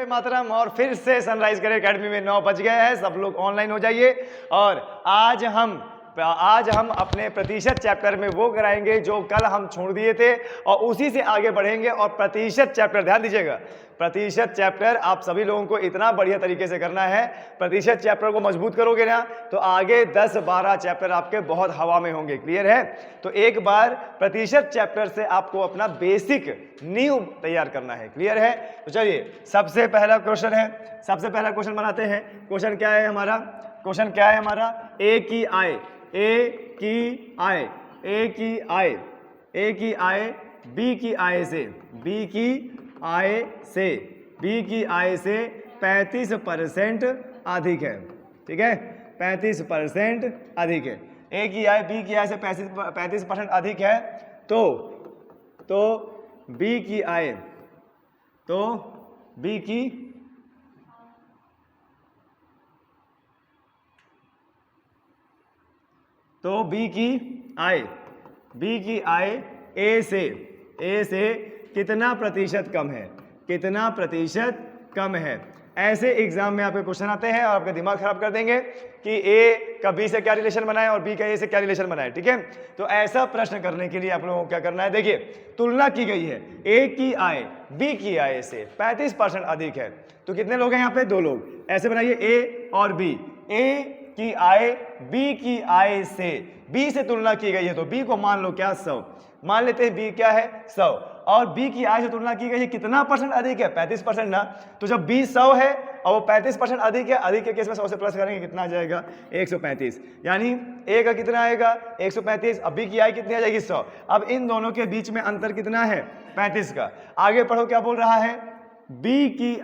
मातरम। और फिर से सनराइज करियर एकेडमी में 9 बज गए हैं, सब लोग ऑनलाइन हो जाइए। और आज हम अपने प्रतिशत चैप्टर में वो कराएंगे जो कल हम छोड़ दिए थे, और उसी से आगे बढ़ेंगे। और प्रतिशत चैप्टर, ध्यान दीजिएगा, प्रतिशत चैप्टर आप सभी लोगों को इतना बढ़िया तरीके से करना है। प्रतिशत चैप्टर को मजबूत करोगे ना तो आगे 10-12 चैप्टर आपके बहुत हवा में होंगे। क्लियर है? तो एक बार प्रतिशत चैप्टर से आपको अपना बेसिक नींव तैयार करना है। क्लियर है? तो चलिए सबसे पहला क्वेश्चन बनाते हैं। क्वेश्चन क्या है हमारा? ए की आय बी की आय से 35% अधिक है। ठीक है, 35% अधिक है। ए की आय बी की आय से 35% अधिक है, तो बी की आय ए से कितना प्रतिशत कम है? ऐसे एग्जाम में आपके क्वेश्चन आते हैं और आपका दिमाग खराब कर देंगे कि ए का बी से क्या रिलेशन बनाए और बी का ए से क्या रिलेशन बनाए। ठीक है, तो ऐसा प्रश्न करने के लिए आप लोगों को क्या करना है, देखिए तुलना की गई है, ए की आय बी की आय से 35% अधिक है, तो कितने लोग हैं यहाँ पे? 2 लोग। ऐसे बनाइए ए और बी, ए की आय बी की आय से, बी से तुलना की गई है तो बी को मान लो क्या 100, मान लेते हैं बी क्या है 100, और बी की आय से तुलना की गई है कितना परसेंट अधिक है? 35% ना। तो जब बी 100 है और वो 35% अधिक है, अधिक के केस में 100 से प्लस करेंगे कितना आ जाएगा? 135। यानी ए का कितना आएगा? 135। अब बी की आय कितनी आ जाएगी? 100। अब इन दोनों के बीच में अंतर कितना है? 35 का। आगे पढ़ो क्या बोल रहा है, बी की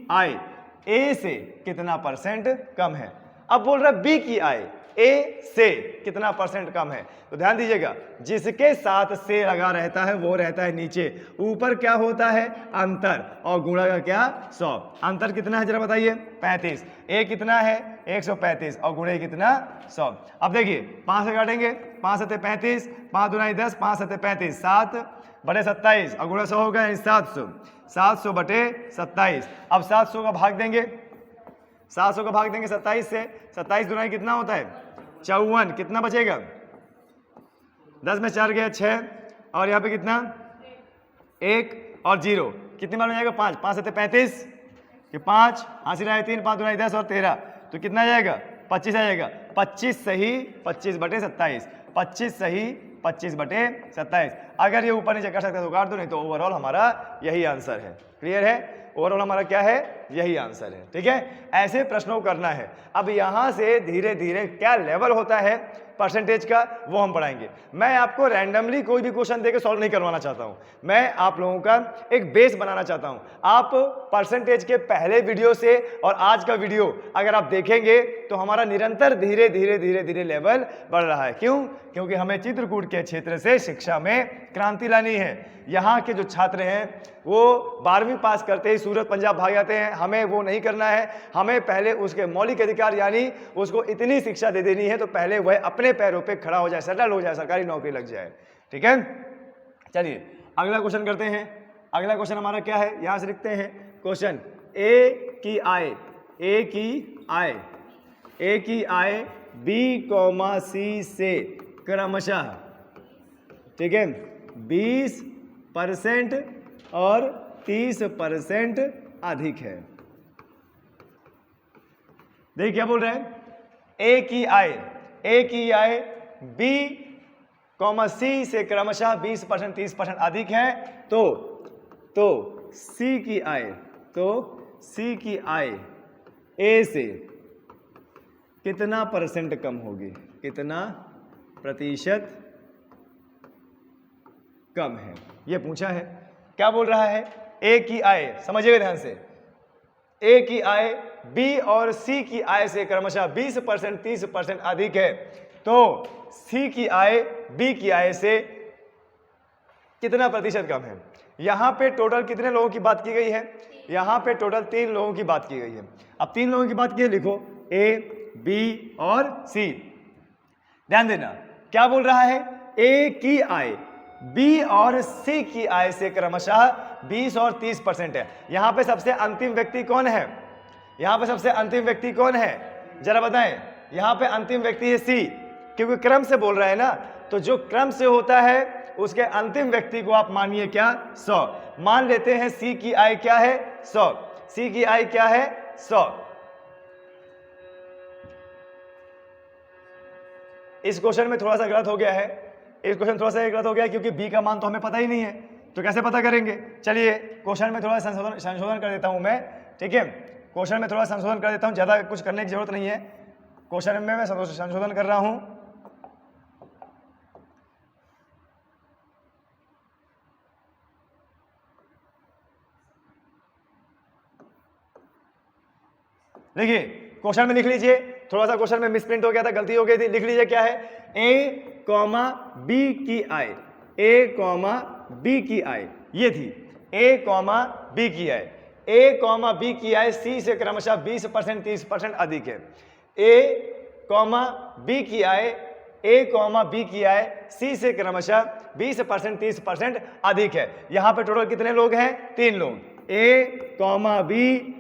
आय ए से कितना परसेंट कम है। अब बोल रहा है बी की आय ए से कितना परसेंट कम है, तो ध्यान दीजिएगा जिसके साथ से लगा रहता है वो रहता है नीचे, ऊपर क्या होता है? अंतर, और गुणा का क्या? 100। अंतर कितना है जरा बताइए? 35। ए कितना है? 135 और गुणे कितना? 100। अब देखिए 5 से काटेंगे, 5 7 35, 5 दूना 10, 5 7 35, 7/27 और गुणा 100 होगा 700, 700/27। अब 700 का भाग देंगे, 27 से, 27 दूना कितना होता है? 54। कितना बचेगा? 10 में 4 गया 6, और यहाँ पे कितना? 1 और 0, कितनी बार हो जाएगा? 5। 5 7 35, 5 हासिल रहा है 3, 5 दूना 10 और 13, तो कितना जाएगा? 25 आ जाएगा। 25 सही 25/27, 25 सही 25/27। अगर ये ऊपर नीचे कर सकते तो काट दो, नहीं तो ओवरऑल हमारा यही आंसर है। क्लियर है? ओवरऑल हमारा क्या है? यही आंसर है। ठीक है, ऐसे प्रश्नों को करना है। अब यहां से धीरे धीरे क्या लेवल होता है परसेंटेज का वो हम पढ़ाएंगे। मैं आपको रैंडमली कोई भी क्वेश्चन देके सॉल्व नहीं करवाना चाहता हूं, मैं आप लोगों का एक बेस बनाना चाहता हूं। आप परसेंटेज के पहले वीडियो से और आज का वीडियो अगर आप देखेंगे तो हमारा निरंतर धीरे धीरे लेवल बढ़ रहा है। क्यों? क्योंकि हमें चित्रकूट के क्षेत्र से शिक्षा में क्रांति लानी है। यहाँ के जो छात्र हैं वो 12वीं पास करते ही सूरत पंजाब भाग जाते हैं, हमें वो नहीं करना है। हमें पहले उसके मौलिक अधिकार यानी उसको इतनी शिक्षा दे देनी है तो पहले वह अपने पैरों पे खड़ा हो जाए, सेटल हो जाए, सरकारी नौकरी लग जाए। ठीक है, चलिए अगला क्वेश्चन करते हैं। अगला क्वेश्चन हमारा क्या है, यहां से लिखते हैं क्वेश्चन, ए की आय बी, सी से क्रमशः, ठीक है, 20% और 30% अधिक है। देखिए क्या बोल रहे हैं, ए की आय बी, सी से क्रमशः 20% 30% अधिक है, तो सी की आय ए से कितना परसेंट कम होगी, कितना प्रतिशत कम है, यह पूछा है। क्या बोल रहा है, ए की आय, समझिएगा ध्यान से, ए की आय बी और सी की आय से क्रमशः 20% 30% अधिक है, तो सी की आय बी की आय से कितना प्रतिशत कम है। यहां पे टोटल कितने लोगों की बात की गई है, यहां पे टोटल 3 लोगों की बात की गई है। अब 3 लोगों की बात की है, लिखो ए, बी और सी। ध्यान देना क्या बोल रहा है, ए की आय बी और सी की आय से क्रमशः 20 और 30% है। यहां पे सबसे अंतिम व्यक्ति कौन है? यहां पे सबसे अंतिम व्यक्ति कौन है जरा बताएं? यहां पे अंतिम व्यक्ति है सी, क्योंकि क्रम से बोल रहा है ना, तो जो क्रम से होता है उसके अंतिम व्यक्ति को आप मानिए क्या? 100। मान लेते हैं सी की आय क्या है? 100। सी की आय क्या है? 100। इस क्वेश्चन में थोड़ा सा गलत हो गया है, इस क्वेश्चन थोड़ा सा गलत हो गया है क्योंकि बी का मान तो हमें पता ही नहीं है, तो कैसे पता करेंगे? चलिए क्वेश्चन में थोड़ा संशोधन कर देता हूं मैं, ठीक है? क्वेश्चन में थोड़ा संशोधन कर देता हूं, ज्यादा कुछ करने की जरूरत नहीं है। क्वेश्चन में मैं संशोधन कर रहा हूं। देखिए क्वेश्चन में लिख लीजिए, थोड़ा सा क्वेश्चन में मिसप्रिंट हो गया था, गलती हो गई थी, लिख लीजिए क्या है? ए कॉमा बी की आय, ए कॉमा बी की आय ये थी, ए कॉमा बी की आय, ए कॉमा बी की आय सी से क्रमशः 20% 30% अधिक है। ए कॉमा बी की आय, ए कॉमा बी की आय सी से क्रमशः 20% 30% अधिक है। यहां पे टोटल कितने लोग हैं? 3 लोग। ए कॉमा बी,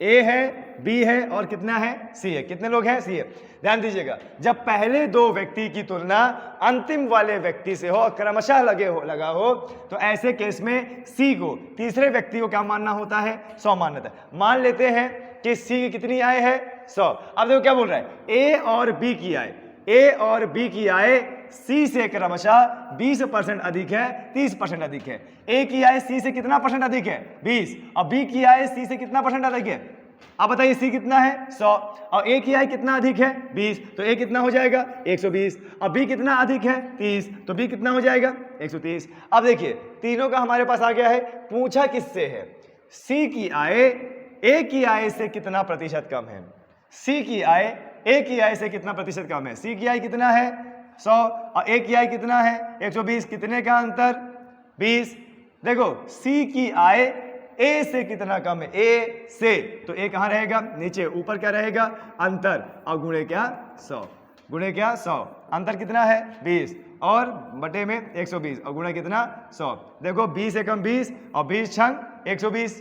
ए है, बी है और कितना है? सी है। कितने लोग हैं? सी है। ध्यान दीजिएगा, जब पहले 2 व्यक्ति की तुलना अंतिम वाले व्यक्ति से हो, क्रमशः लगा हो, तो ऐसे केस में सी को, तीसरे व्यक्ति को क्या मानना होता है? 100 मानना था। मान लेते हैं कि सी की कितनी आय है? 100। अब देखो क्या बोल रहा है? ए और बी की आय, ए और बी की आय सी से क्रमशः 20% अधिक है, 30% अधिक है। ए की आय सी से कितना परसेंट अधिक है? 20। और बी की आय सी से कितना परसेंट अधिक है? अब बताइए, सी कितना है? 100। और ए की आय कितना अधिक है? 20। तो ए कितना हो जाएगा? 120। और बी कितना अधिक है? 30। तो बी कितना हो जाएगा? 130। अब देखिए तीनों का हमारे पास आ गया है। पूछा किससे है? सी की आय ए की आय से कितना प्रतिशत कम है? सी की आय ए की आय से कितना प्रतिशत कम है? सी की आय कितना है? 100। और ए की आय कितना है? 120। कितने का अंतर? 20। देखो सी की आय ए से कितना कम है? ए से, तो ए कहां रहेगा? नीचे। ऊपर क्या रहेगा? अंतर। और गुणे क्या? 100। गुणे क्या? 100। अंतर कितना है? 20 और बटे में 120 और गुणे कितना? 100। देखो 20 एकम 20 और 20 छंग 120,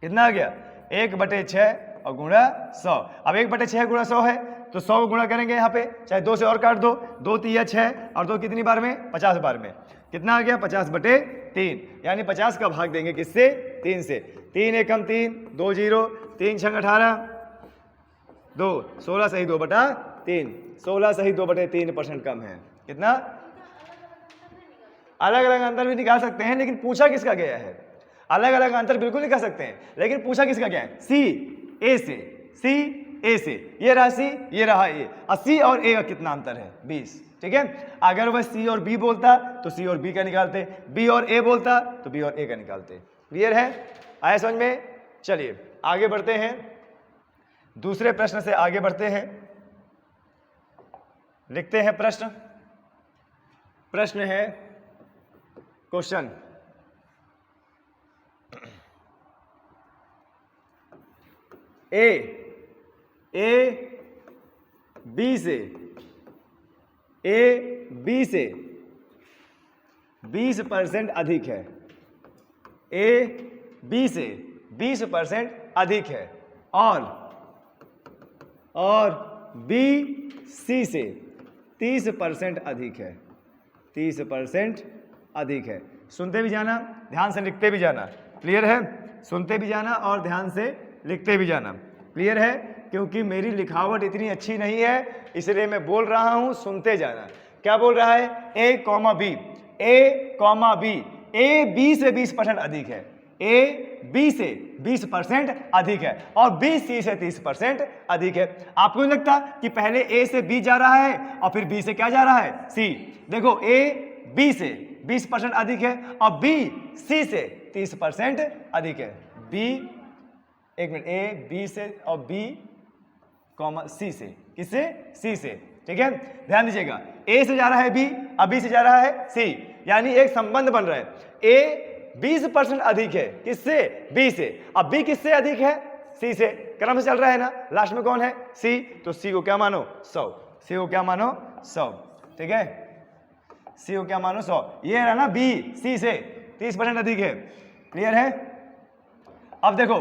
कितना आ गया? 1/6 और गुणा 100। अब 1/6 गुणा 100 है, तो 100 को गुणा करेंगे यहाँ पे, चाहे 2 से और काट दो, 2 3 6 और 2 कितनी बार में? 50 बार में। कितना आ गया? 50/3, यानी 50 का भाग देंगे किससे? 3 से। 3 एकम 3, 2 0, 3 छंग 18, 2 16 सही 2/3, 16 सही 2/3% कम है। कितना? अलग अलग अंतर भी निकाल सकते हैं, लेकिन पूछा किसका गया है? अलग अलग अंतर बिल्कुल निकाल सकते हैं, लेकिन पूछा किसका गया है? सी ए से, सी ए से, ये रहा सी, ये रहा ए। और सी और ए का कितना अंतर है? 20। ठीक है, अगर वह सी और बी बोलता तो सी और बी का निकालते, बी और ए बोलता तो बी और ए का निकालते। क्लियर है? आया समझ में? चलिए आगे बढ़ते हैं, दूसरे प्रश्न से आगे बढ़ते हैं। लिखते हैं प्रश्न। प्रश्न है क्वेश्चन ए बी से 20% अधिक है। ए बी से 20% अधिक है और बी सी से 30% अधिक है। 30% अधिक है। सुनते भी जाना, ध्यान से लिखते भी जाना। क्लियर है? सुनते भी जाना और ध्यान से लिखते भी जाना। क्लियर है? क्योंकि मेरी लिखावट इतनी अच्छी नहीं है, इसलिए मैं बोल रहा हूं, सुनते जाना। क्या बोल रहा है? A comma B, A comma B, A B से 20% अधिक है, ए बी से 20% अधिक है और बी सी से 30% अधिक है। आपको नहीं लगता कि पहले ए से बी जा रहा है और फिर बी से क्या जा रहा है? सी। देखो ए बी से 20% अधिक है और बी सी से 30% अधिक है। बी, एक मिनट, ए बी से और बी कॉमा सी से, किससे? सी से। ठीक है, ध्यान दीजिएगा, ए से जा रहा है बी, अब बी से जा रहा है सी, यानी एक संबंध बन रहा है। ए 20% अधिक है, किससे? बी से। अब बी किससे अधिक है? सी से, क्रम से चल रहा है ना, लास्ट में कौन है सी, तो सी को क्या मानो 100, सी को क्या मानो 100, ठीक है, सी को क्या मानो 100। ये रहा ना बी सी से 30% अधिक है, क्लियर है। अब देखो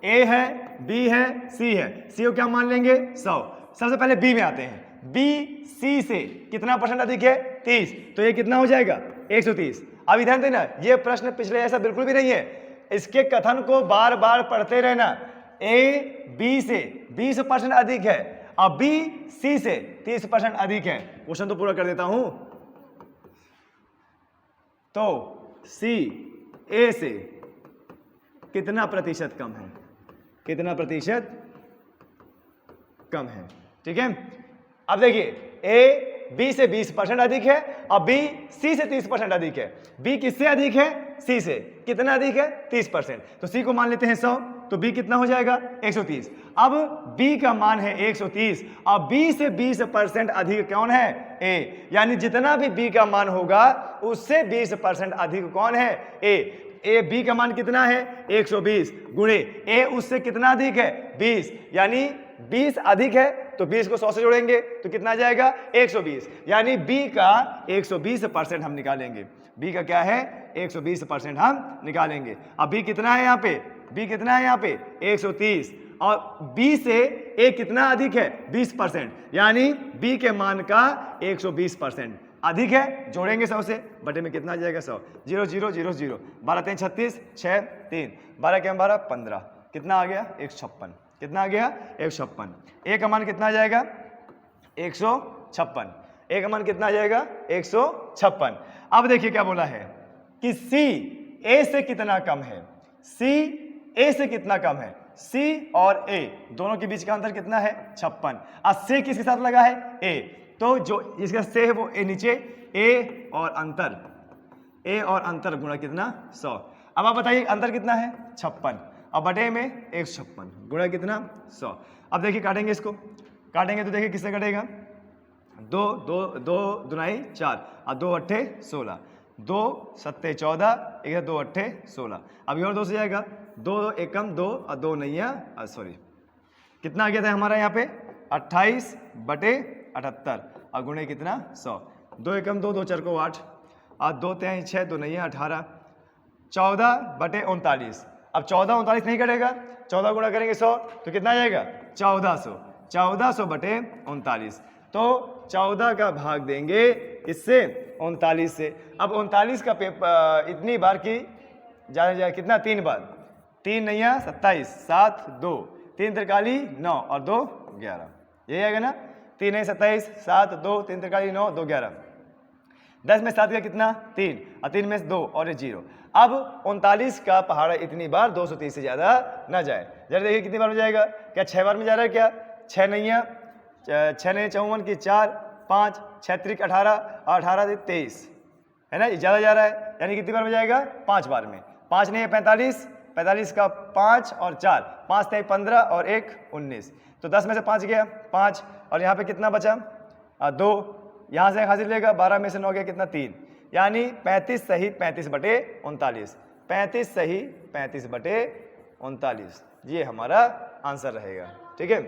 ए है, बी है, सी है, सी को क्या मान लेंगे 100। सबसे पहले बी में आते हैं, बी सी से कितना परसेंट अधिक है 30, तो ये कितना हो जाएगा 130। अब ध्यान देना, ये प्रश्न पिछले ऐसा बिल्कुल भी नहीं है, इसके कथन को बार बार पढ़ते रहना। ए बी से 20% अधिक है, अब बी सी से 30% अधिक है। क्वेश्चन तो पूरा कर देता हूं, तो सी ए से कितना प्रतिशत कम है, कितना प्रतिशत कम है, ठीक है। अब देखिए ए बी से 20% अधिक है और बी सी से 30% अधिक है। बी किससे अधिक है, सी से, कितना अधिक है 30%, तो सी को मान लेते हैं 100, तो बी कितना हो जाएगा 130। अब बी का मान है 130 और बी से 20% अधिक कौन है ए, यानी जितना भी बी का मान होगा उससे 20% अधिक कौन है ए बी का मान कितना है 120 गुणे ए उससे कितना अधिक है 20, यानी 20 अधिक है तो 20 को 100 से जोड़ेंगे तो कितना आ जाएगा 120, यानी बी का 120% हम निकालेंगे। बी का क्या है 120% हम निकालेंगे। अब बी कितना है यहाँ पे, बी कितना है यहाँ पे 130 और बी से ए कितना अधिक है 20%, यानी बी के मान का 120% अधिक है, जोड़ेंगे 100 से, बटे में कितना आ जाएगा 100, 0 0 0 0, 12 3 36, 6 3, 12 के 12 15, कितना आ गया 156, कितना आ गया 156। ए का मान कितना आ जाएगा 156, ए का मान कितना आ जाएगा 156। अब देखिए क्या बोला है कि सी ए से कितना कम है, सी ए से कितना कम है, सी और ए दोनों के बीच का अंतर कितना है 56, और सी किसके साथ लगा है ए, तो जो इसका से है वो ए नीचे, ए और अंतर गुणा कितना 100। अब आप बताइए अंतर कितना है 56, अब बटे में 156 गुणा कितना 100। अब देखिए काटेंगे, इसको काटेंगे तो देखिए किससे कटेगा, 2 2 2 दुनाई 4 और 2 अट्ठे 16, 2 सत्ते 14, 1 2 अट्ठे 16। अब ये और 2 से जाएगा, 2 एकम 2 और 2 नैया सॉरी कितना आ गया था हमारा यहाँ पे 28 बटे 78 और गुणे कितना 100, 2 एकम 2, 2 4 को 8 और 2 3 6, 2 नैया 18, 14 बटे 39। अब 14 39 नहीं कटेगा, 14 गुणा करेंगे 100 तो कितना आ जाएगा 1400, 1400 बटे 39, तो 14 का भाग देंगे इससे 39 से। अब 39 का पेपर इतनी बार की जाने जाए कितना 3 बार, 3 नैया 27, 7 2, 3 तिरकाली 9 और 2 11, यही आएगा ना, 3 नैया 27, 7 2, 3 तिरकाली 9 2 11, 10 में 7 का कितना 3 और 3 में 2 और 0। अब 39 का पहाड़ा इतनी बार 230 से ज्यादा ना जाए। जरा देखिए कितनी बार में जाएगा, क्या 6 बार में जा रहा है, क्या 6 नैया 54 की 4 5 6 त्रिक 18 और 18 23 है ना, ज्यादा जा रहा है, यानी कितनी बार में जाएगा 5 बार में, 5 नहीं 45, 45 का 5 और 4, 5 थे 15 और 1 19, तो 10 में से 5 गया 5 और यहाँ पे कितना बचा 2, यहाँ से हासिल लेगा 12 में से 9 गया कितना 3, यानी 35 सही 35 बटे 39, 35 सही 35 बटे 39, ये हमारा आंसर रहेगा, ठीक है।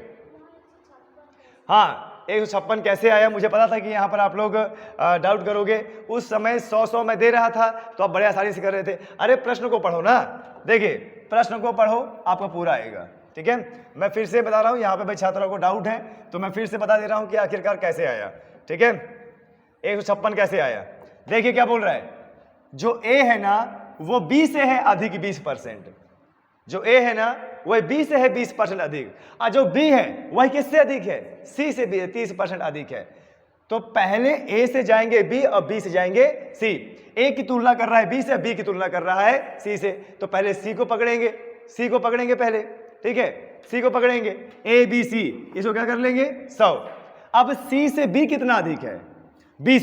हाँ 156 कैसे आया, मुझे पता था कि यहाँ पर आप लोग डाउट करोगे, उस समय 100 मैं दे रहा था तो आप बड़े आसानी से कर रहे थे। अरे प्रश्न को पढ़ो ना, देखिए प्रश्न को पढ़ो आपका पूरा आएगा, ठीक है। मैं फिर से बता रहा हूँ, यहाँ पे भाई छात्रों को डाउट है तो मैं फिर से बता दे रहा हूँ कि आखिरकार कैसे आया, ठीक है। 156 कैसे आया, देखिए क्या बोल रहा है, जो ए है ना वो बी से है अधिक 20%, जो ए है ना वह बी से है 20% अधिक, और जो बी है वह किससे अधिक है, सी से 30% अधिक है। तो पहले ए से जाएंगे बी और बी से जाएंगे सी, ए की तुलना कर रहा है बी से, बी की तुलना कर रहा है सी से, तो पहले सी को पकड़ेंगे, सी को पकड़ेंगे पहले, ठीक है, सी को पकड़ेंगे, ए बी सी, इसको क्या कर लेंगे 100। अब सी से बी कितना अधिक है, बी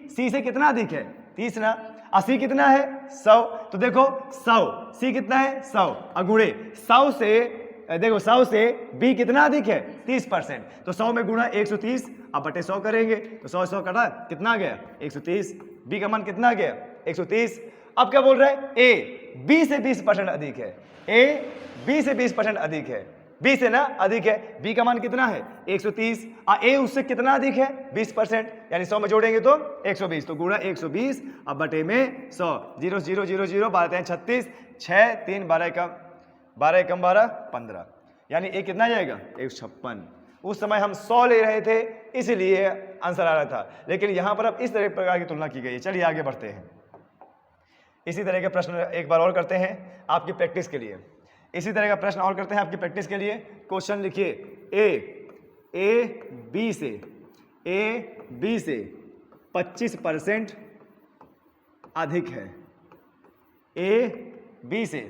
सी से कितना अधिक है 30 ना, और सी कितना है 100, तो देखो 100 सी कितना है 100 अगुणे 100 से, देखो 100 से बी कितना अधिक है 30%, तो 100 में गुणा 130 अब बटे 100 करेंगे तो 100 100 कटा कितना आ गया 130, बी का मान कितना आ गया 130, अब क्या बोल रहा है, ए बी से 20% अधिक है, ए बी से 20% अधिक है, बी से ना अधिक है, बी का मान कितना है 130, ए उससे कितना अधिक है 20%, यानी 100 में जोड़ेंगे तो 120, तो गुणा 120 अब बटे में 100, 0 0 0 0 12 36, 6 3 12 कम 12 15, यानी ए कितना जाएगा 156। उस समय हम 100 ले रहे थे इसलिए आंसर आ रहा था, लेकिन यहां पर अब इस तरह प्रकार की तुलना की गई है। चलिए आगे बढ़ते हैं, इसी तरह के प्रश्न एक बार और करते हैं आपकी प्रैक्टिस के लिए, इसी तरह का प्रश्न और करते हैं आपकी प्रैक्टिस के लिए। क्वेश्चन लिखिए, ए बी से 25% अधिक है, ए बी से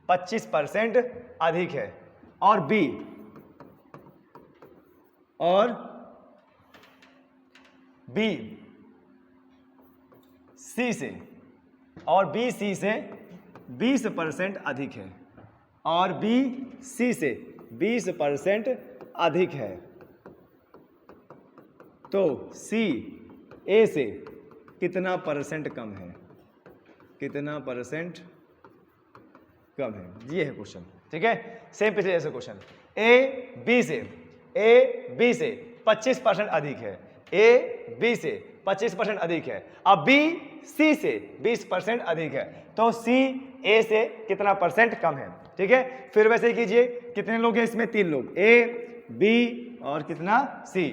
25% अधिक है, और बी सी से 20% अधिक है, और बी सी से 20% अधिक है, तो सी ए से कितना परसेंट कम है, कितना परसेंट कम है, ये है क्वेश्चन। ठीक है, सेम पिछले जैसे क्वेश्चन, ए बी से 25% अधिक है, ए बी से 25% अधिक है, अब बी सी से 20% अधिक है, तो सी ए से कितना परसेंट कम है। ठीक है, फिर वैसे ही कीजिए, कितने लोग हैं इसमें, 3 लोग, ए बी और कितना सी,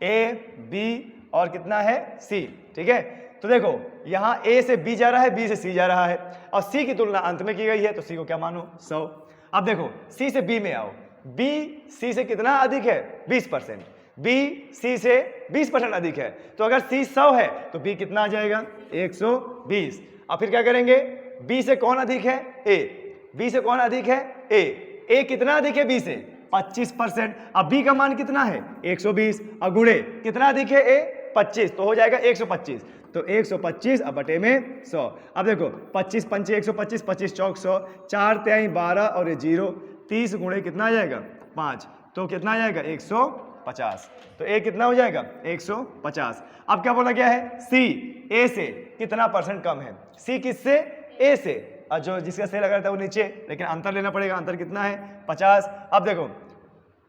ए बी और कितना है सी। ठीक है, तो देखो यहां ए से बी जा रहा है, बी से सी जा रहा है, और सी की तुलना अंत में की गई है, तो सी को क्या मानो 100। अब देखो सी से बी में आओ, बी सी से कितना अधिक है 20%, बी सी से 20% अधिक है, तो अगर सी 100 है तो बी कितना आ जाएगा 120। अब फिर क्या करेंगे, बी से कौन अधिक है, ए, बी से कौन अधिक है, ए कितना अधिक है बी से 25%, अब बी का मान कितना है 120, और गुणे कितना अधिक है ए 25, तो हो जाएगा 125, तो 125 अब बटे में 100। अब देखो 25 पंचे 125, 25 चौक 100, 4 तिहाई 12 और ये 0, 30 गुणे कितना आ जाएगा 5, तो कितना आ जाएगा 150, तो ए कितना हो जाएगा 150। अब क्या बोला गया है, सी ए से कितना परसेंट कम है, सी किससे, ए से, और जो जिसका से लगा रहता है वो नीचे, लेकिन अंतर लेना पड़ेगा, अंतर कितना है 50। अब देखो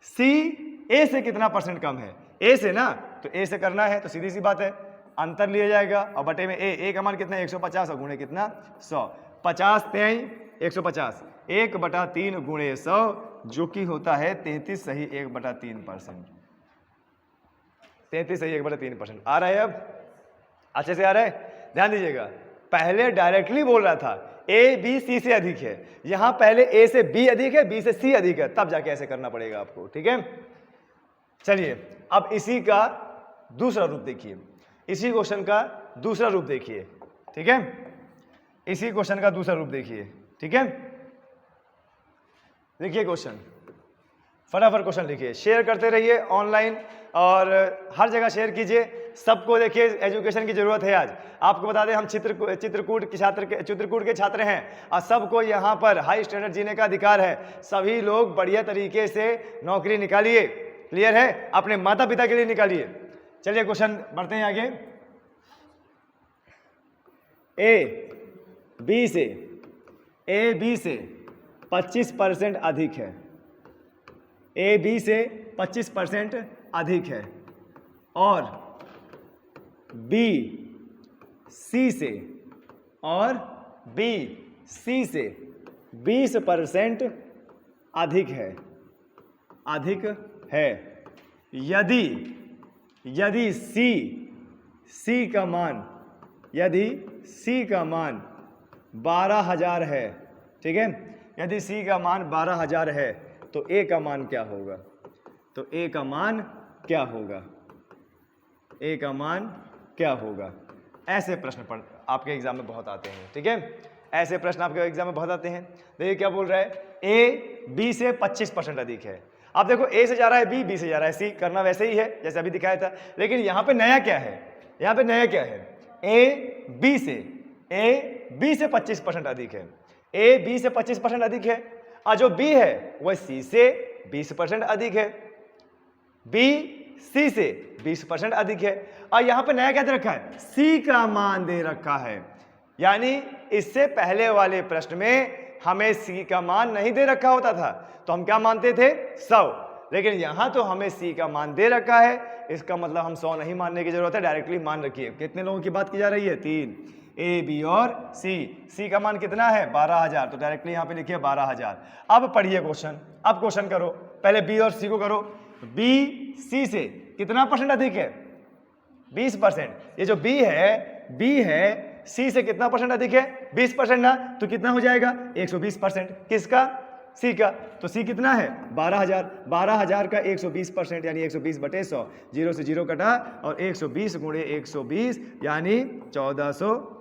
सी ए से कितना परसेंट कम है, ए से ना, तो ए से करना है तो सीधी सी बात है अंतर लिया जाएगा, और बटे में ए का मान कितना है 150, और गुणे कितना 100, 50 तिहाई 150, 1/3 गुणे 100, जो कि होता है 33 सही 1/3%, 33 सही 1/3%। आ रहा है, अब अच्छे से आ रहा है, ध्यान दीजिएगा, पहले डायरेक्टली बोल रहा था ए बी सी से अधिक है, यहां पहले ए से बी अधिक है, बी से सी अधिक है, तब जाके ऐसे करना पड़ेगा आपको। ठीक है, चलिए अब इसी का दूसरा रूप देखिए, इसी क्वेश्चन का दूसरा रूप देखिए। ठीक है, इसी क्वेश्चन का दूसरा रूप देखिए। ठीक है, देखिए क्वेश्चन, फटाफट क्वेश्चन लिखिए, शेयर करते रहिए ऑनलाइन और हर जगह शेयर कीजिए, सबको देखिए एजुकेशन की जरूरत है। आज आपको बता दें हम चित्रकूट के छात्र हैं, और सबको यहाँ पर हाई स्टैंडर्ड जीने का अधिकार है, सभी लोग बढ़िया तरीके से नौकरी निकालिए, क्लियर है, अपने माता पिता के लिए निकालिए। चलिए क्वेश्चन बढ़ते हैं आगे, ए बी से 25% अधिक है, ए बी से 25% अधिक है, और बी सी से 20% अधिक है, यदि सी का मान 12,000 है, ठीक है, यदि सी का मान 12,000 है, तो ए का मान क्या होगा, तो ए का मान क्या होगा, ए का मान क्या होगा। ऐसे प्रश्न आपके एग्जाम में बहुत आते हैं। ठीक है, ऐसे प्रश्न आपके एग्जाम में बहुत आते हैं। देखिए क्या बोल रहा है, ए बी से 25% अधिक है। अब देखो ए से जा रहा है बी, बी से जा रहा है सी, करना वैसे ही है जैसे अभी दिखाया था, लेकिन यहाँ पे नया क्या है, यहाँ पे नया क्या है, ए बी से 25% अधिक है, ए बी से 25% अधिक है, और जो बी है वह सी से 20% अधिक है, बी सी से 20% अधिक है, और यहां पे नया क्या दे रखा है, सी का मान दे रखा है, यानी इससे पहले वाले प्रश्न में हमें c का मान नहीं दे रखा होता था, तो हम क्या मानते थे 100, लेकिन यहां तो हमें c का मान दे रखा है, इसका मतलब हम 100 नहीं मानने की जरूरत है, डायरेक्टली मान रखिए। कितने लोगों की बात की जा रही है? 3, A, B और C का मान कितना है? 12,000, तो डायरेक्टली यहाँ पे लिखिए 12,000। अब पढ़िए क्वेश्चन, अब क्वेश्चन करो, पहले B और C को करो। B C से कितना परसेंट अधिक है? 20%। ये जो B है C से कितना परसेंट अधिक है? 20% ना, तो कितना हो जाएगा? 120%। किसका? C का। तो C कितना है? 12,000। 12,000 का 120% यानी 120/100, 0 से 0 कटा, और 120 गुणे 120 यानी 1400,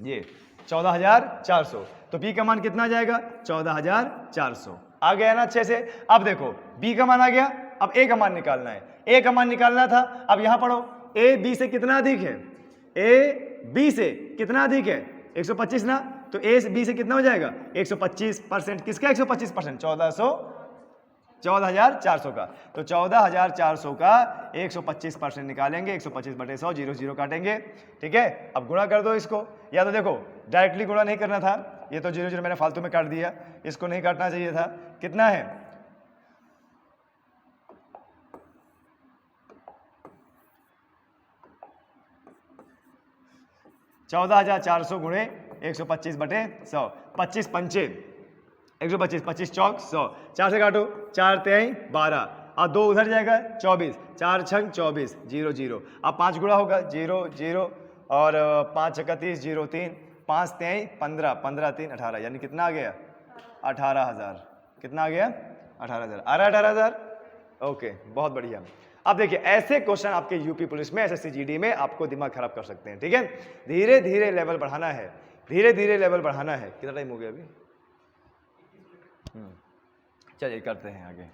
ये 14,400। तो B का मान कितना आ जाएगा? 14,400। आ गया ना अच्छे से? अब देखो B का मान आ गया, अब A का मान निकालना है। A का मान निकालना था, अब यहां पढ़ो, A B से कितना अधिक है? A B से कितना अधिक है? 125 ना, तो A से B से कितना हो जाएगा? 125%। किसका 125%? 14,400 का। तो 14,400 का 125% निकालेंगे, 125/100, 0 0 काटेंगे, ठीक है। अब गुणा कर दो इसको, या तो देखो डायरेक्टली गुणा नहीं करना था, ये तो 0 0 मैंने फालतू में काट दिया, इसको नहीं काटना चाहिए था। कितना है? 14,400 गुणे 125/100, 25 पंचे 125, 25 चौक 100, 4 से काटो, 4 तेई 12, और 2 उधर जाएगा 24, 4 छंग 24, 0 0। अब 5 गुणा होगा 0 0, और 5 छक्का 30, 0 3, 5 तेई 15, 15 3 18, यानी कितना आ गया? 18,000। कितना आ गया? 18,000। आ रहा है 18,000? ओके, बहुत बढ़िया। अब देखिए ऐसे क्वेश्चन आपके यूपी पुलिस में, एसएससी जीडी में आपको दिमाग खराब कर सकते हैं, ठीक है। धीरे धीरे लेवल बढ़ाना है, धीरे धीरे लेवल बढ़ाना है। कितना टाइम हो गया अभी? चलिए करते हैं आगे।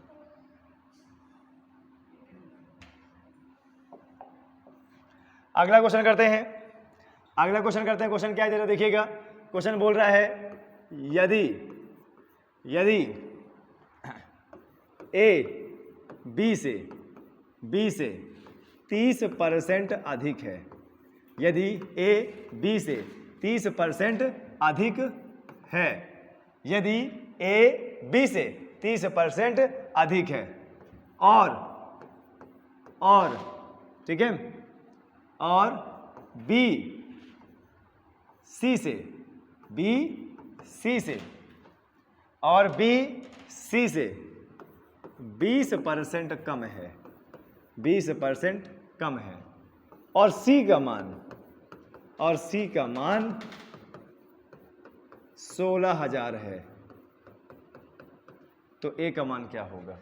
अगला क्वेश्चन करते हैं, अगला क्वेश्चन करते हैं। क्वेश्चन क्या है जरा देखिएगा। क्वेश्चन बोल रहा है यदि A B से 30% अधिक है, यदि A B से 30% अधिक है, यदि A B से 30% अधिक है, और ठीक है, और B C से और B C से 20% कम है, 20% कम है, और C का मान 16,000 है, तो A का मान क्या होगा?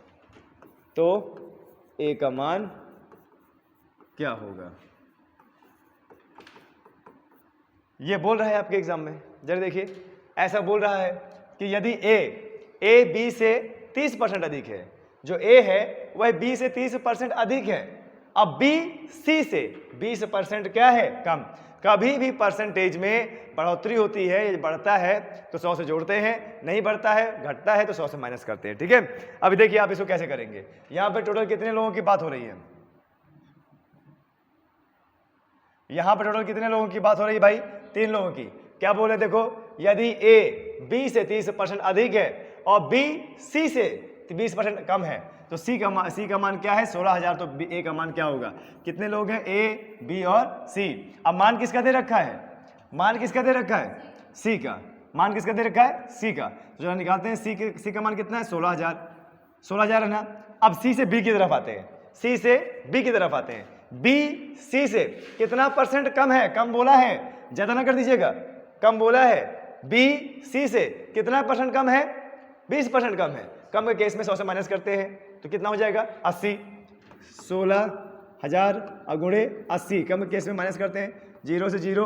तो A का मान क्या होगा? ये बोल रहा है आपके एग्जाम में, जरा देखिए, ऐसा बोल रहा है कि यदि A B से 30% अधिक है, जो A है वह B से 30% अधिक है, अब B C से 20% क्या है? कम। कभी भी परसेंटेज में बढ़ोतरी होती है, ये बढ़ता है तो 100 से जोड़ते हैं, नहीं बढ़ता है घटता है तो 100 से माइनस करते हैं, ठीक है। अभी देखिए आप इसको कैसे करेंगे। यहां पे टोटल कितने लोगों की बात हो रही है? यहां पे टोटल कितने लोगों की बात हो रही है भाई? 3 लोगों की। क्या बोले देखो, यदि A B से 30% अधिक है और B C से 20% कम है, तो C का मान क्या है? 16,000। तो A का मान क्या होगा? कितने लोग हैं? A B और C। अब मान किसका दे रखा है? मान किसका दे रखा है? C का। मान किसका दे रखा है? C का। तो जरा निकालते हैं, C का मान कितना है? 16,000। 16,000 है ना। अब C से B की तरफ आते हैं, C से B की तरफ आते हैं। B C से कितना परसेंट कम है? कम बोला है, ज्यादा ना कर दीजिएगा, कम बोला है। B C से कितना परसेंट कम है? 20% कम है। कम के केस में 100 से माइनस करते हैं तो कितना हो जाएगा? 80। 16,000 अगुणे 80, कम के केस में माइनस करते हैं, 0 से 0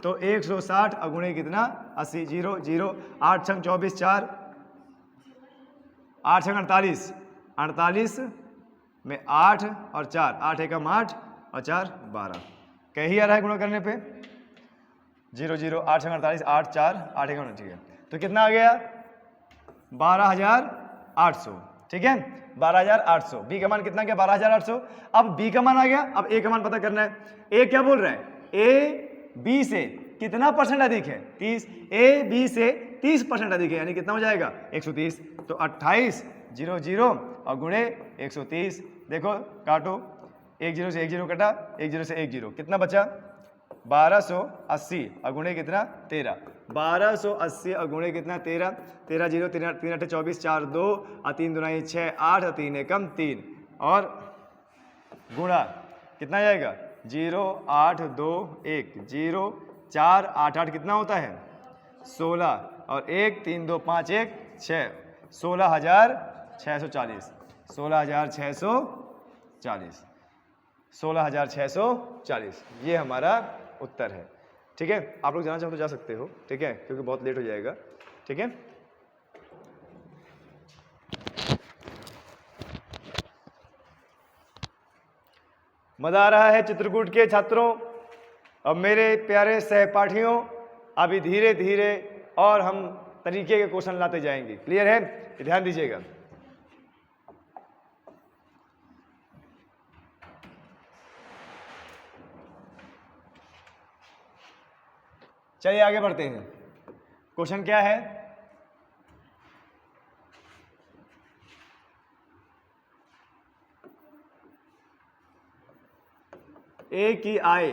तो 160 अगुणे कितना? 80, 0 0, 8 छंग 24, 4 8 छंग 48, 48 में 8 और 4, 8 एकम 8 और 4 12, कहीं आ रहा है गुणा करने पे? 0 0, 8 छंग 48, 8 4 8 एकम, ठीक है। तो कितना आ गया? 12,800, ठीक है, 12,800। बी का मान कितना गया? 12,800। अब बी का मान आ गया, अब ए का मान पता करना है। ए क्या बोल रहा है? ए बी से कितना परसेंट अधिक है? 30। ए बी से 30% अधिक है, यानी कितना हो जाएगा? 130। तो 28 0 0 और गुणे 130। देखो काटो, 1 0 से 1 0 कटा, 1 0 से 1 0, कितना बचा? 1280 और गुणे कितना? 13। 1280 और गुणे कितना? 13। 13 0 3 8 24, 4 2 और 3 2 6 8 और 3 एकम 3 और गुणा कितना जाएगा? 0 8 2 1 0 4 8 8 कितना होता है? 16 और 1 3 2 5 1 6, 16,640। 16,640, 16,640 ये हमारा उत्तर है। ठीक है, आप लोग जाना चाहो तो जा सकते हो, ठीक है, क्योंकि बहुत लेट हो जाएगा। ठीक है, मजा आ रहा है चित्रकूट के छात्रों और मेरे प्यारे सहपाठियों? अभी धीरे धीरे और हम तरीके के क्वेश्चन लाते जाएंगे। क्लियर है? ध्यान दीजिएगा। चलिए आगे बढ़ते हैं। क्वेश्चन क्या है? ए की आय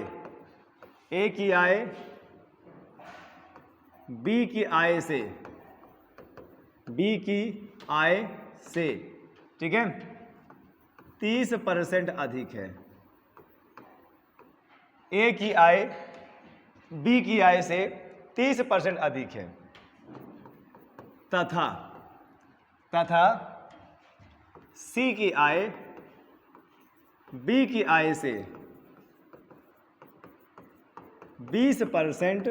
बी की आय से ठीक है 30% अधिक है। ए की आय बी की आय से 30% अधिक है तथा सी की आय बी की आय से 20%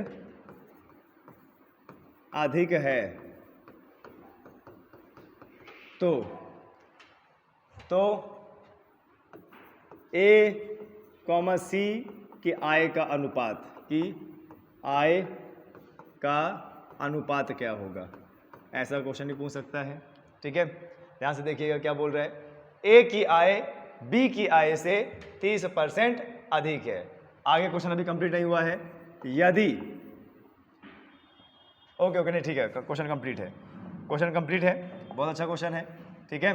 अधिक है। तो ए कॉमा सी की आय का अनुपात क्या होगा? ऐसा क्वेश्चन ही पूछ सकता है। ठीक है, ध्यान से देखिएगा क्या बोल रहा है। ए की आय बी की आय से 30% अधिक है। आगे क्वेश्चन अभी कंप्लीट नहीं हुआ है। यदि ओके नहीं, ठीक है, क्वेश्चन कंप्लीट है, बहुत अच्छा क्वेश्चन है। ठीक है,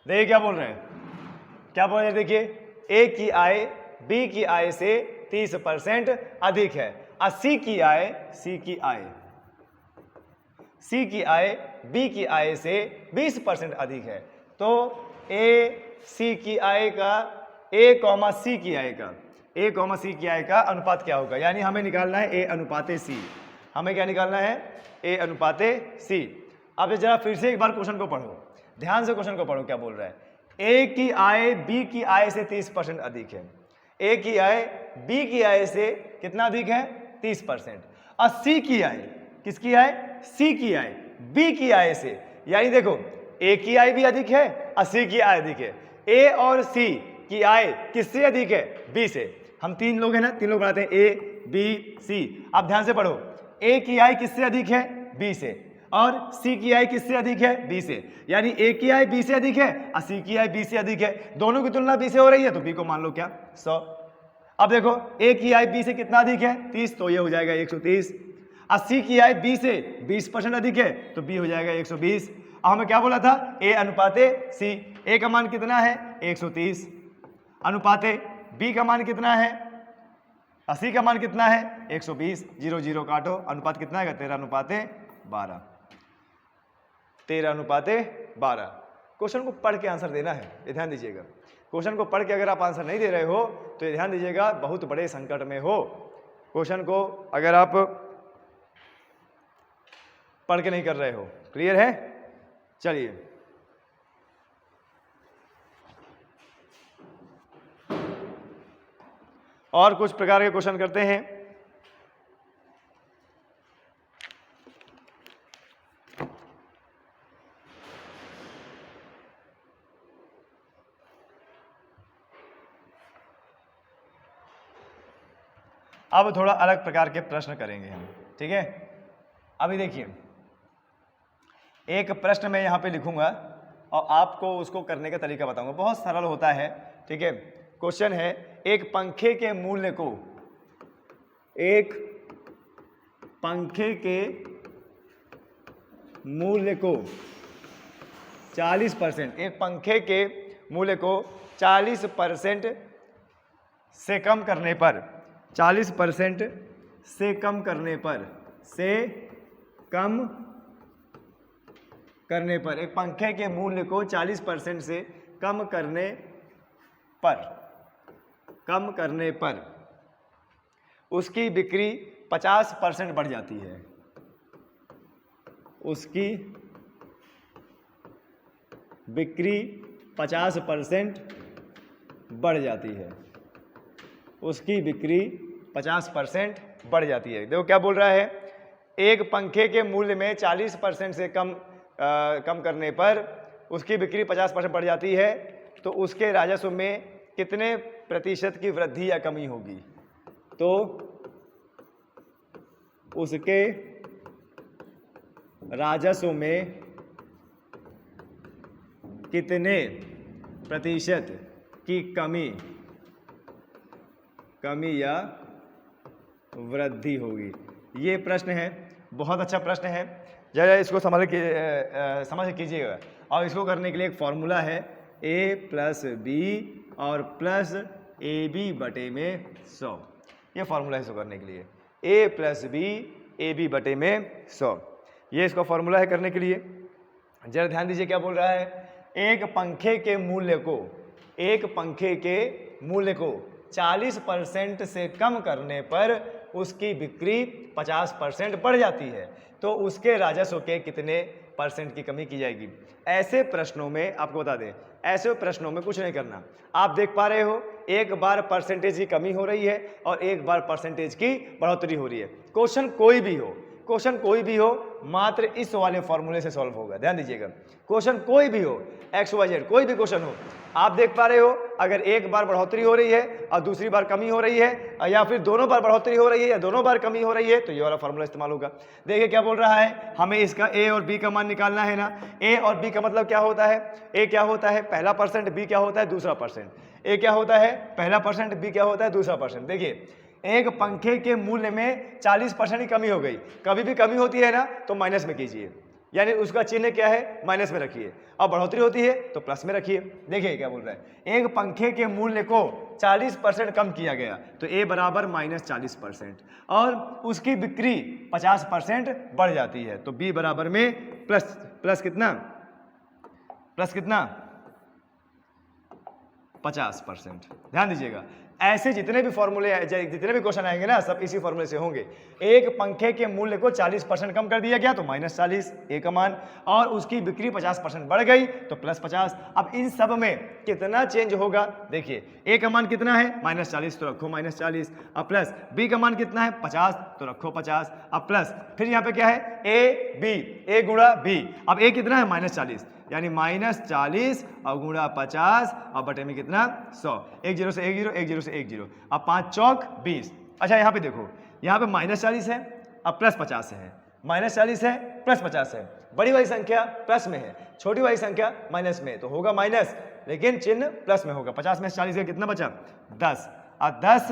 देखिए क्या बोल रहे हैं, देखिए ए की आय बी की आय से 30% अधिक है और सी की आय बी की आय से 20% अधिक है। तो ए कॉमा सी की आय का अनुपात क्या होगा? यानी हमें निकालना है ए अनुपाते सी। हमें क्या निकालना है? ए अनुपाते सी। अब जरा फिर से एक बार क्वेश्चन को पढ़ो, ध्यान से क्वेश्चन को पढ़ो क्या बोल रहा है। ए की आय बी की आय से 30% अधिक है। ए की आय बी की आय से कितना अधिक है? 30%। और सी की आय, किसकी आय? सी की आय बी की आय से, यानी देखो ए की आय भी अधिक है और सी की आय अधिक है। ए और सी की आय किससे अधिक है? बी से। हम 3 लोग हैं ना, 3 लोग बनाते हैं, ए बी सी। आप ध्यान से पढ़ो, ए की आय किससे अधिक है? बी से, और सी की आय किससे अधिक है? बी से। यानी ए की आय बी से अधिक है और सी की आय बी से अधिक है। दोनों की तुलना बी से हो रही है तो बी को मान लो क्या? 100। अब देखो ए की आय बी से कितना अधिक है? 30, तो ये हो जाएगा 130। और सी की आय बी से 20% अधिक है तो बी हो जाएगा 120। अब हमें क्या बोला था? ए अनुपाते सी। ए का मान कितना है? 130। अनुपाते बी का मान कितना है? और सी का मान कितना है? 120। 0 0 काटो, अनुपात कितना है? 13:12। 13:12। क्वेश्चन को पढ़ के आंसर देना है, ये ध्यान दीजिएगा। क्वेश्चन को पढ़ के अगर आप आंसर नहीं दे रहे हो तो ये ध्यान दीजिएगा, बहुत बड़े संकट में हो। क्वेश्चन को अगर आप पढ़ के नहीं कर रहे हो। क्लियर है? चलिए और कुछ प्रकार के क्वेश्चन करते हैं। अब थोड़ा अलग प्रकार के प्रश्न करेंगे हम। ठीक है, अभी देखिए एक प्रश्न मैं यहां पे लिखूंगा और आपको उसको करने का तरीका बताऊंगा। बहुत सरल होता है। ठीक है, क्वेश्चन है, एक पंखे के मूल्य को एक पंखे के मूल्य को 40%, एक पंखे के मूल्य को 40% से कम करने पर, 40% से कम करने पर, एक पंखे के मूल्य को 40% से कम करने पर उसकी बिक्री 50% बढ़ जाती है। उसकी बिक्री 50% बढ़ जाती है। उसकी बिक्री 50% बढ़ जाती है। देखो क्या बोल रहा है, एक पंखे के मूल्य में 40% से कम करने पर उसकी बिक्री 50% बढ़ जाती है, तो उसके राजस्व में कितने प्रतिशत की वृद्धि या कमी होगी? तो उसके राजस्व में कितने प्रतिशत की कमी या वृद्धि होगी? ये प्रश्न है, बहुत अच्छा प्रश्न है। जरा इसको समझ कीजिएगा। और इसको करने के लिए एक फॉर्मूला है, a + b और प्लस ab बटे में 100। ये फॉर्मूला है इसको करने के लिए, a + b ab बटे में 100। ये इसका फॉर्मूला है करने के लिए। जरा ध्यान दीजिए क्या बोल रहा है, एक पंखे के मूल्य को 40% से कम करने पर उसकी बिक्री 50% बढ़ जाती है, तो उसके राजस्व के कितने % की कमी की जाएगी? ऐसे प्रश्नों में आपको बता दें, ऐसे प्रश्नों में कुछ नहीं करना। आप देख पा रहे हो, एक बार परसेंटेज की कमी हो रही है और एक बार परसेंटेज की बढ़ोतरी हो रही है। क्वेश्चन कोई भी हो, मात्र इस वाले फॉर्मूले से सॉल्व होगा। ध्यान दीजिएगा, क्वेश्चन कोई भी हो, XYZ कोई भी क्वेश्चन हो, आप देख पा रहे हो, अगर एक बार बढ़ोतरी हो रही है और दूसरी बार कमी हो रही है, या फिर दोनों बार बढ़ोतरी हो रही है या दोनों बार कमी हो रही है, तो ये वाला फॉर्मूला इस्तेमाल होगा। देखिए क्या बोल रहा है, हमें इसका A और B का मान निकालना है ना। A और B का मतलब क्या होता है? A क्या होता है? पहला %, B क्या होता है? दूसरा %। A क्या होता है? पहला %, B क्या होता है? दूसरा %। देखिए, एक पंखे के मूल्य में 40% की कमी हो गई। कभी भी कमी होती है ना तो माइनस में कीजिए, यानी उसका चिन्ह क्या है? माइनस में रखिए। अब बढ़ोतरी होती है तो प्लस में रखिए। देखिए क्या बोल रहा है, एक पंखे के मूल्य को 40% कम किया गया, तो A बराबर -40%, और उसकी बिक्री 50% बढ़ जाती है, तो B बराबर में प्लस कितना? 50%। ध्यान दीजिएगा, ऐसे जितने भी फॉर्मूले, जितने भी क्वेश्चन आएंगे ना, सब इसी फॉर्मूले से होंगे। एक पंखे के मूल्य को 40% कम कर दिया गया तो -40 A का मान, और उसकी बिक्री 50% बढ़ गई तो +50। अब इन सब में कितना चेंज होगा? देखिए, A का मान कितना है? -40, तो रखो -40। अब प्लस B का मान कितना है? 50, तो रखो 50। अब प्लस फिर यहाँ पे क्या है? A गुणा B। अब A कितना है? -40, यानी -40 और गुणा 50 और बटे में कितना? 100। 1 0 से 1 0, 1 0 से 1 0। अब 5 चौक 20। अच्छा, यहाँ पे देखो, यहाँ पे -40 है, अब +50 है। -40 है, +50 है। बड़ी वाली संख्या प्लस में है, छोटी वाली संख्या माइनस में, तो होगा माइनस, लेकिन चिन्ह प्लस में होगा। 50 में से 40 का कितना बचा? 10। और 10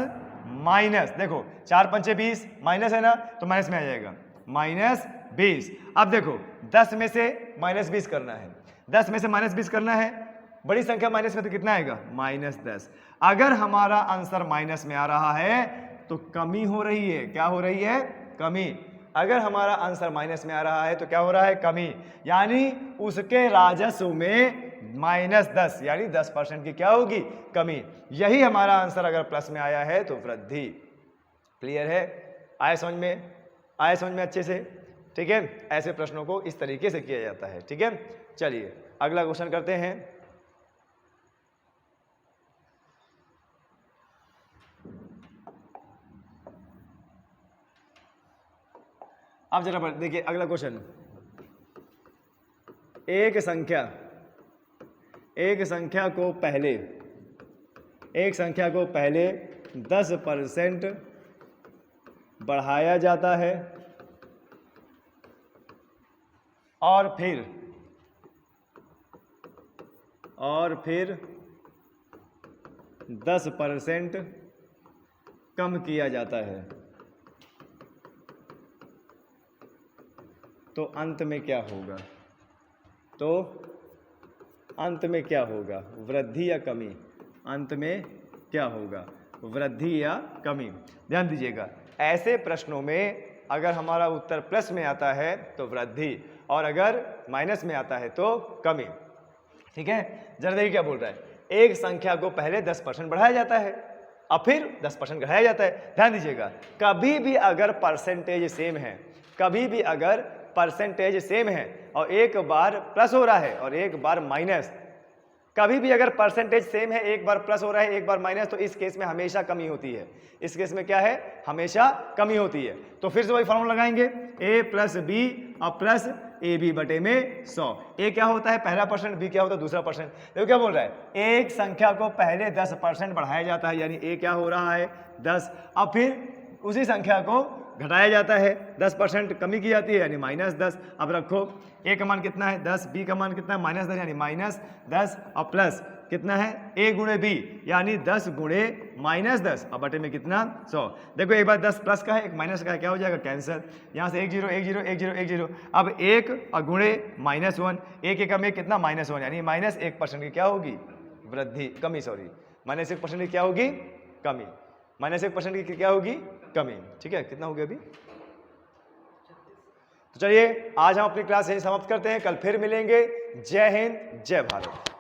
माइनस, देखो 4 पंचे 20, माइनस है ना, तो माइनस में आ जाएगा -20। अब देखो 10 में से -20 करना है, 10 में से -20 करना है, बड़ी संख्या माइनस में तो कितना आएगा? -10। अगर हमारा आंसर माइनस में आ रहा है तो कमी हो रही है। क्या हो रही है? कमी। अगर हमारा आंसर माइनस में आ रहा है तो क्या हो रहा है? कमी। यानी उसके राजस्व में -10, यानी 10% की क्या होगी? कमी। यही हमारा आंसर अगर प्लस में आया है तो वृद्धि। क्लियर है? आया समझ में अच्छे से? ठीक है, ऐसे प्रश्नों को इस तरीके से किया जाता है। ठीक है, चलिए अगला क्वेश्चन करते हैं। अब जरा देखिए अगला क्वेश्चन, एक संख्या को पहले 10% बढ़ाया जाता है और फिर 10% कम किया जाता है। तो अंत में क्या होगा? तो अंत में क्या होगा? वृद्धि या कमी? अंत में क्या होगा? वृद्धि या कमी? ध्यान दीजिएगा, ऐसे प्रश्नों में अगर हमारा उत्तर प्लस में आता है तो वृद्धि, और अगर माइनस में आता है तो कमी। ठीक है, जरा देखिए क्या बोल रहा है। एक संख्या को पहले 10% बढ़ाया जाता है और फिर 10% घटाया जाता है। ध्यान दीजिएगा, कभी भी अगर परसेंटेज सेम है, कभी भी अगर परसेंटेज सेम है और एक बार प्लस हो रहा है और एक बार माइनस, कभी भी अगर परसेंटेज सेम है, एक बार प्लस हो रहा है एक बार माइनस, तो इस केस में हमेशा कमी होती है। इस केस में क्या है? हमेशा कमी होती है। तो फिर से वही फॉर्मूला लगाएंगे, a प्लस बी और प्लस ए बी बटे में 100। ए क्या होता है? पहला परसेंट, बी क्या होता है? दूसरा परसेंट। देखो क्या बोल रहा है, एक संख्या को पहले 10% बढ़ाया जाता है, यानी ए क्या हो रहा है? 10, और फिर उसी संख्या को घटाया जाता है, 10% कमी की जाती है यानी -10। अब रखो, ए का मान कितना है? 10, बी का मान कितना है? -10, यानी -10 और प्लस कितना है? a गुणे बी, यानी 10 गुणे -10 और बटे में कितना? 100। देखो एक बार 10 प्लस का है, एक माइनस का है, क्या हो जाएगा? कैंसर। यहाँ से 1 0 1 0 1 0 1 0। अब 1 और गुणे -1, 1 एकम 1 कितना? -1, यानी -1% की क्या होगी? वृद्धि, कमी, सॉरी, -1% की क्या होगी? कमी। -1% की क्या होगी? कमी। ठीक है, कितना हो गया अभी? तो चलिए आज हम अपनी क्लास यहीं समाप्त करते हैं, कल फिर मिलेंगे। जय हिंद, जय भारत।